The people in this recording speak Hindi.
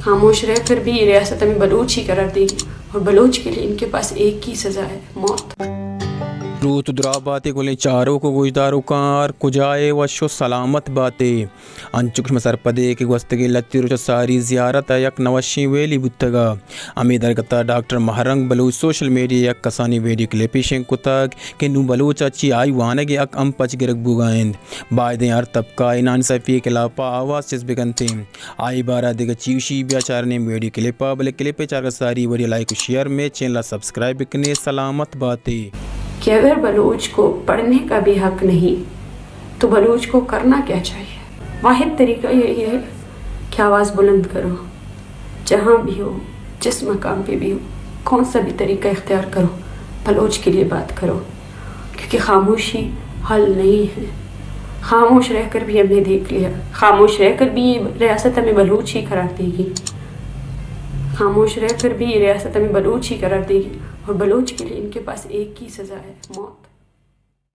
खामोश रह कर भी रियासत हमें बलूच ही करार देगी और बलूच के लिए इनके पास एक ही सज़ा है, मौत। रूत दुरा बातें कोले चारों को गुजदारों कार कुजाए वशो सलामत बातें अंचुक मसरपदे के वस्तगे लत्ती सारी ज़ियारत यक नवशी वेली बुतगा अमीदर गता doctor Mahrang Baloch social media यक कसानी वीडियो क्लिप शेंकुतग के नू बलूच अच्छी आई वानगे अक अम पच गिरक बुगाइंद बायदें हर तबका इनान सफ़ी के लापा आवाज़ चिस बिगनते आई बारा दिग चीशी बेचार ने वीडियो क्लिपा बले क्लिप चार सारी वीडियो लाइक शेयर में चैनल सब्सक्राइब करने सलामत बातें कि अगर बलूच को पढ़ने का भी हक नहीं तो बलूच को करना क्या चाहिए। वाहिद तरीका यही है कि आवाज़ बुलंद करो, जहाँ भी हो, जिस मकाम पे भी हो, कौन सा भी तरीका इख्तियार करो, बलूच के लिए बात करो, क्योंकि खामोशी हल नहीं है। खामोश रहकर भी हमने देख लिया, खामोश रहकर भी ये रियासत हमें बलूच ही करार देगी, खामोश रहकर भी ये रियासत हमें बलूच ही करार देगी और बलूच के लिए इनके पास एक ही सज़ा है, मौत।